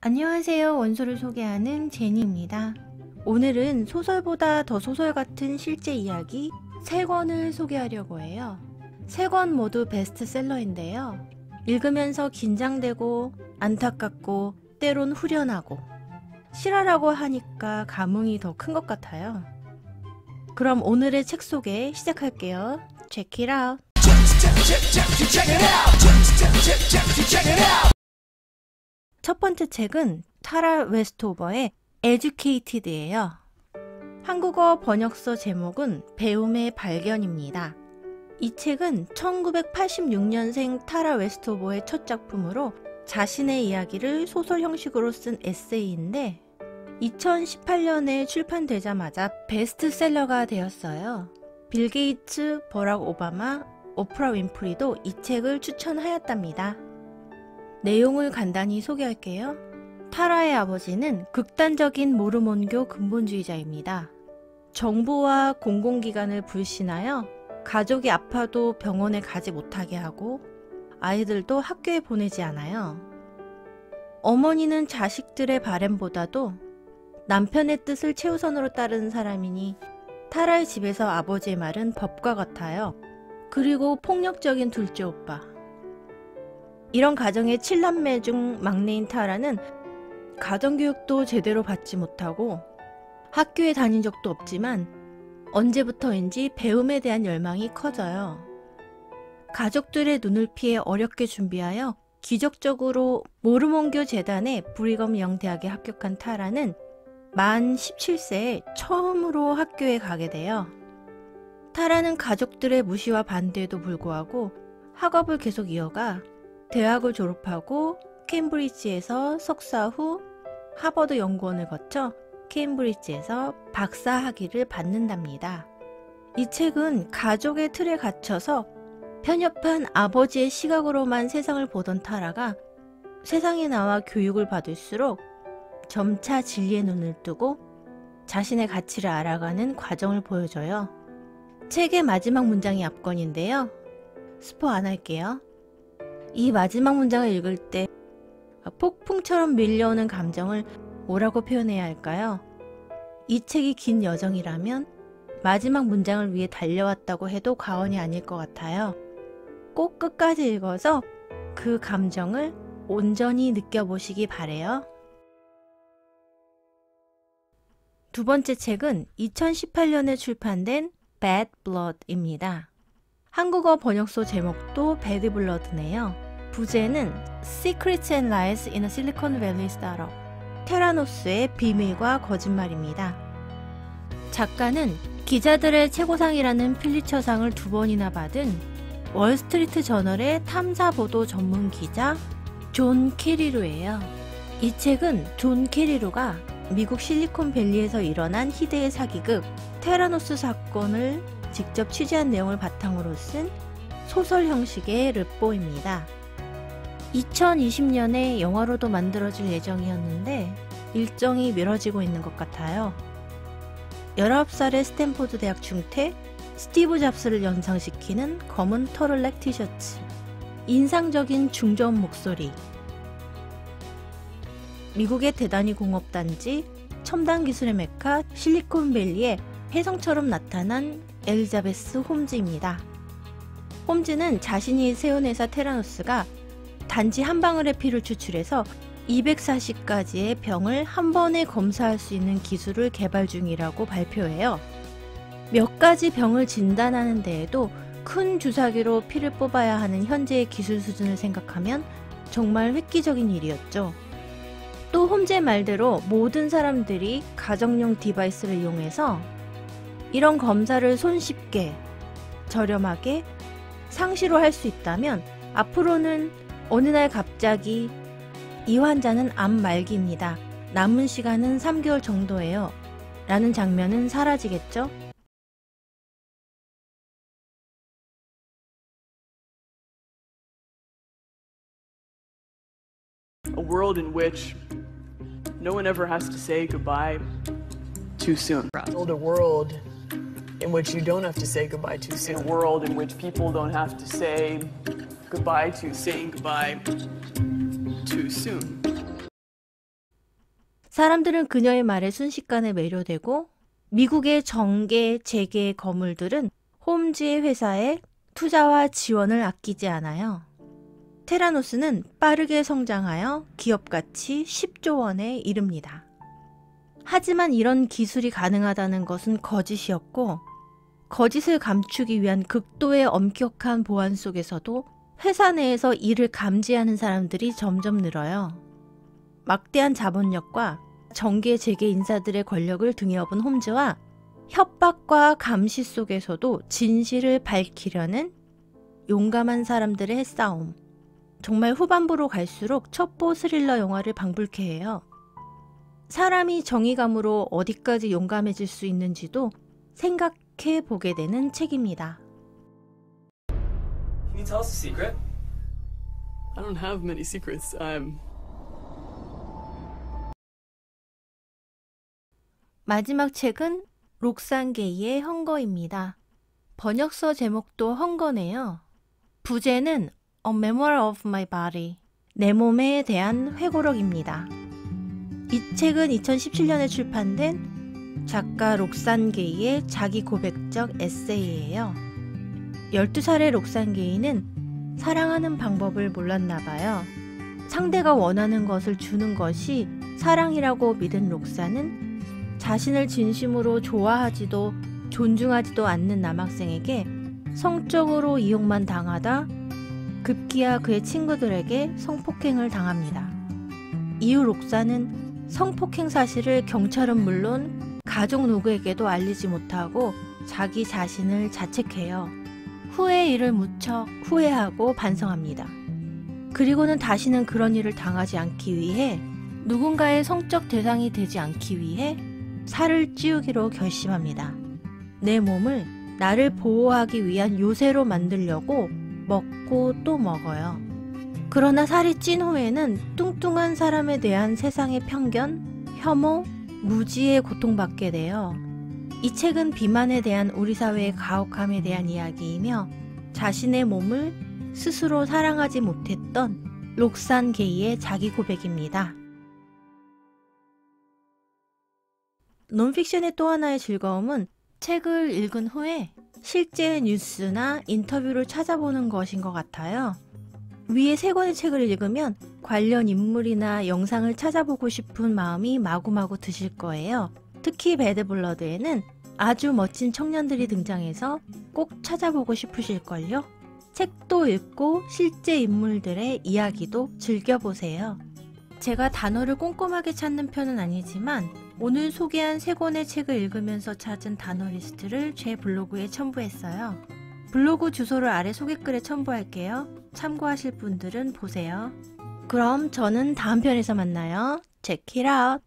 안녕하세요. 원소를 소개하는 제니입니다. 오늘은 소설보다 더 소설 같은 실제 이야기 3권을 소개하려고 해요. 3권 모두 베스트셀러인데요. 읽으면서 긴장되고 안타깝고 때론 후련하고 실화라고 하니까 감흥이 더 큰 것 같아요. 그럼 오늘의 책 소개 시작할게요. Check it out! 첫 번째 책은 타라 웨스토버의 Educated예요. 한국어 번역서 제목은 배움의 발견입니다. 이 책은 1986년생 타라 웨스토버의 첫 작품으로 자신의 이야기를 소설 형식으로 쓴 에세이인데 2018년에 출판되자마자 베스트셀러가 되었어요. 빌 게이츠, 버락 오바마, 오프라 윈프리도 이 책을 추천하였답니다. 내용을 간단히 소개할게요. 타라의 아버지는 극단적인 모르몬교 근본주의자입니다. 정부와 공공기관을 불신하여 가족이 아파도 병원에 가지 못하게 하고 아이들도 학교에 보내지 않아요. 어머니는 자식들의 바램보다도 남편의 뜻을 최우선으로 따르는 사람이니 타라의 집에서 아버지의 말은 법과 같아요. 그리고 폭력적인 둘째 오빠. 이런 가정의 7남매 중 막내인 타라는 가정교육도 제대로 받지 못하고 학교에 다닌 적도 없지만 언제부터인지 배움에 대한 열망이 커져요. 가족들의 눈을 피해 어렵게 준비하여 기적적으로 모르몬교 재단의 브리검 영 대학에 합격한 타라는 만 17세에 처음으로 학교에 가게 돼요. 타라는 가족들의 무시와 반대에도 불구하고 학업을 계속 이어가 대학을 졸업하고 케임브리지에서 석사 후 하버드 연구원을 거쳐 케임브리지에서 박사 학위를 받는답니다. 이 책은 가족의 틀에 갇혀서 편협한 아버지의 시각으로만 세상을 보던 타라가 세상에 나와 교육을 받을수록 점차 진리의 눈을 뜨고 자신의 가치를 알아가는 과정을 보여줘요. 책의 마지막 문장이 압권인데요. 스포 안 할게요. 이 마지막 문장을 읽을 때 폭풍처럼 밀려오는 감정을 뭐라고 표현해야 할까요? 이 책이 긴 여정이라면 마지막 문장을 위해 달려왔다고 해도 과언이 아닐 것 같아요. 꼭 끝까지 읽어서 그 감정을 온전히 느껴보시기 바래요. 두 번째 책은 2018년에 출판된 Bad Blood입니다. 한국어 번역서 제목도 Bad Blood네요. 부제는 Secrets and Lies in a Silicon Valley Startup. 테라노스의 비밀과 거짓말입니다. 작가는 기자들의 최고상이라는 필리처상을 2번이나 받은 월스트리트 저널의 탐사보도 전문 기자 존 캐리루예요. 이 책은 존 캐리루가 미국 실리콘밸리에서 일어난 희대의 사기극 테라노스 사건을 직접 취재한 내용을 바탕으로 쓴 소설 형식의 르뽀입니다. 2020년에 영화로도 만들어질 예정이었는데 일정이 미뤄지고 있는 것 같아요. 19살의 스탠포드 대학 중퇴 스티브 잡스를 연상시키는 검은 터를넥 티셔츠, 인상적인 중저음 목소리, 미국의 대단위 공업단지 첨단 기술의 메카 실리콘밸리의 혜성처럼 나타난 엘리자베스 홈즈입니다. 홈즈는 자신이 세운 회사 테라노스가 단지 한 방울의 피를 추출해서 240가지의 병을 한 번에 검사할 수 있는 기술을 개발 중이라고 발표해요. 몇 가지 병을 진단하는 데에도 큰 주사기로 피를 뽑아야 하는 현재의 기술 수준을 생각하면 정말 획기적인 일이었죠. 또 홈즈의 말대로 모든 사람들이 가정용 디바이스를 이용해서 이런 검사를 손쉽게, 저렴하게, 상시로 할 수 있다면 앞으로는 어느 날 갑자기 이 환자는 암 말기입니다. 남은 시간은 3개월 정도예요. 라는 장면은 사라지겠죠? A world in which no one ever has to say goodbye too soon. Build a world in which you don't have to say goodbye too soon. In a world in which people don't have to say goodbye to saying goodbye too soon. 사람들은 그녀의 말에 순식간에 매료되고 미국의 정계, 재계 거물들은 홈즈의 회사에 투자와 지원을 아끼지 않아요. 테라노스는 빠르게 성장하여 기업 가치 10조 원에 이릅니다. 하지만 이런 기술이 가능하다는 것은 거짓이었고 거짓을 감추기 위한 극도의 엄격한 보안 속에서도 회사 내에서 이를 감지하는 사람들이 점점 늘어요. 막대한 자본력과 정계 재계 인사들의 권력을 등에 업은 홈즈와 협박과 감시 속에서도 진실을 밝히려는 용감한 사람들의 핵싸움. 정말 후반부로 갈수록 첩보 스릴러 영화를 방불케 해요. 사람이 정의감으로 어디까지 용감해질 수 있는지도 생각해 보게 되는 책입니다. Can you tell us a secret? I don't have many secrets. 마지막 책은 록산 게이의 헝거입니다. 번역서 제목도 헝거네요. 부제는 A Memoir of My Body, 내 몸에 대한 회고록입니다. 이 책은 2017년에 출판된 작가 록산 게이의 자기 고백적 에세이예요. 12살의 록산 게이는 사랑하는 방법을 몰랐나 봐요. 상대가 원하는 것을 주는 것이 사랑이라고 믿은 록산은 자신을 진심으로 좋아하지도 존중하지도 않는 남학생에게 성적으로 이용만 당하다 급기야 그의 친구들에게 성폭행을 당합니다. 이후 록산은 성폭행 사실을 경찰은 물론 가족 누구에게도 알리지 못하고 자기 자신을 자책해요. 후의 일을 무척 후회하고 반성합니다. 그리고는 다시는 그런 일을 당하지 않기 위해 누군가의 성적 대상이 되지 않기 위해 살을 찌우기로 결심합니다. 내 몸을 나를 보호하기 위한 요새로 만들려고 먹고 또 먹어요. 그러나 살이 찐 후에는 뚱뚱한 사람에 대한 세상의 편견, 혐오, 무지에 고통받게 돼요. 이 책은 비만에 대한 우리 사회의 가혹함에 대한 이야기이며 자신의 몸을 스스로 사랑하지 못했던 록산 게이의 자기 고백입니다. 논픽션의 또 하나의 즐거움은 책을 읽은 후에 실제 뉴스나 인터뷰를 찾아보는 것인 것 같아요. 위에 3권의 책을 읽으면 관련 인물이나 영상을 찾아보고 싶은 마음이 마구마구 드실 거예요. 특히 배드블러드에는 아주 멋진 청년들이 등장해서 꼭 찾아보고 싶으실걸요. 책도 읽고 실제 인물들의 이야기도 즐겨보세요. 제가 단어를 꼼꼼하게 찾는 편은 아니지만 오늘 소개한 3권의 책을 읽으면서 찾은 단어 리스트를 제 블로그에 첨부했어요. 블로그 주소를 아래 소개글에 첨부할게요. 참고하실 분들은 보세요. 그럼 저는 다음 편에서 만나요. Check it out!